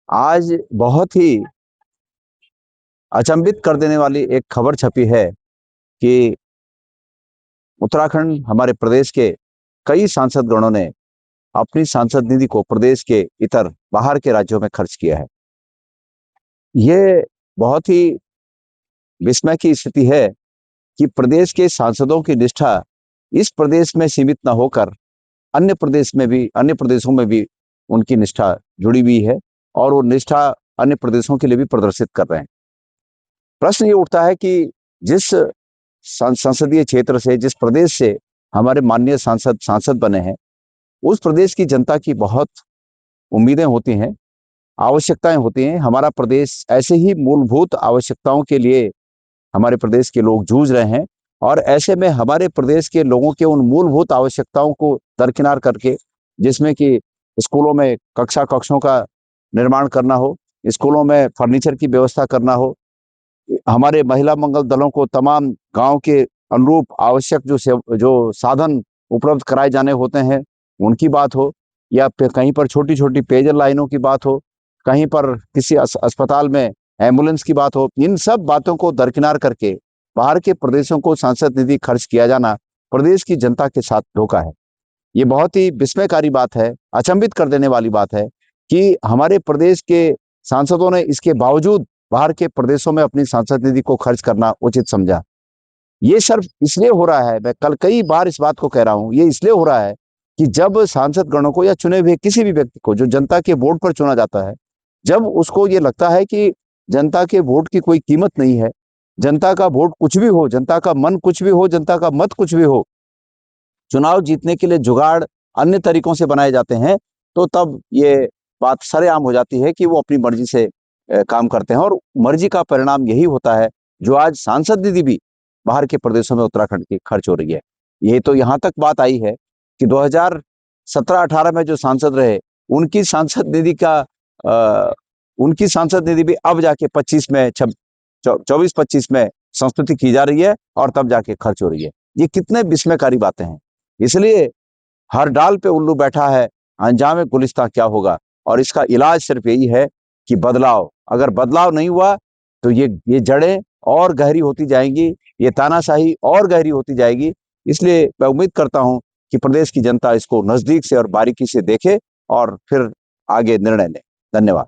आज बहुत ही अचंभित कर देने वाली एक खबर छपी है कि उत्तराखंड हमारे प्रदेश के कई सांसद गणों ने अपनी सांसद निधि को प्रदेश के इतर बाहर के राज्यों में खर्च किया है। ये बहुत ही विस्मय की स्थिति है कि प्रदेश के सांसदों की निष्ठा इस प्रदेश में सीमित न होकर अन्य प्रदेशों में भी उनकी निष्ठा जुड़ी हुई है और वो निष्ठा अन्य प्रदेशों के लिए भी प्रदर्शित कर रहे हैं। प्रश्न ये उठता है कि जिस संसदीय क्षेत्र से, जिस प्रदेश से हमारे माननीय सांसद बने हैं, उस प्रदेश की जनता की बहुत उम्मीदें होती हैं, आवश्यकताएं होती हैं। हमारा प्रदेश ऐसे ही मूलभूत आवश्यकताओं के लिए हमारे प्रदेश के लोग जूझ रहे हैं और ऐसे में हमारे प्रदेश के लोगों के उन मूलभूत आवश्यकताओं को दरकिनार करके, जिसमें कि स्कूलों में कक्षों का निर्माण करना हो, स्कूलों में फर्नीचर की व्यवस्था करना हो, हमारे महिला मंगल दलों को तमाम गांव के अनुरूप आवश्यक जो साधन उपलब्ध कराए जाने होते हैं उनकी बात हो, या फिर कहीं पर छोटी छोटी पेयजल लाइनों की बात हो, कहीं पर किसी अस्पताल में एम्बुलेंस की बात हो, इन सब बातों को दरकिनार करके बाहर के प्रदेशों को सांसद निधि खर्च किया जाना प्रदेश की जनता के साथ धोखा है। ये बहुत ही विस्मयकारी बात है, अचंभित कर देने वाली बात है कि हमारे प्रदेश के सांसदों ने इसके बावजूद बाहर के प्रदेशों में अपनी सांसद निधि को खर्च करना उचित समझा। ये सिर्फ इसलिए हो रहा है, मैं कल कई बार इस बात को कह रहा हूं, ये इसलिए हो रहा है कि जब सांसद गणों को या चुने हुए किसी भी व्यक्ति को जो जनता के वोट पर चुना जाता है, जब उसको ये लगता है कि जनता के वोट की कोई कीमत नहीं है, जनता का वोट कुछ भी हो, जनता का मन कुछ भी हो, जनता का मत कुछ भी हो, चुनाव जीतने के लिए जुगाड़ अन्य तरीकों से बनाए जाते हैं, तो तब ये बात सरेआम हो जाती है कि वो अपनी मर्जी से काम करते हैं और मर्जी का परिणाम यही होता है जो आज सांसद निधि भी बाहर के प्रदेशों में उत्तराखंड की खर्च हो रही है। ये तो यहाँ तक बात आई है कि 2017-18 में जो सांसद रहे उनकी सांसद निधि का उनकी सांसद निधि भी अब जाके 24-25 में संस्तुति की जा रही है और तब जाके खर्च हो रही है। ये कितने विस्मयकारी बातें हैं। इसलिए हर डाल पे उल्लू बैठा है, अंजाम गुलिस्तां क्या होगा। और इसका इलाज सिर्फ यही है कि बदलाव, अगर बदलाव नहीं हुआ तो ये जड़ें और गहरी होती जाएंगी, ये तानाशाही और गहरी होती जाएगी। इसलिए मैं उम्मीद करता हूं कि प्रदेश की जनता इसको नजदीक से और बारीकी से देखे और फिर आगे निर्णय ले। धन्यवाद।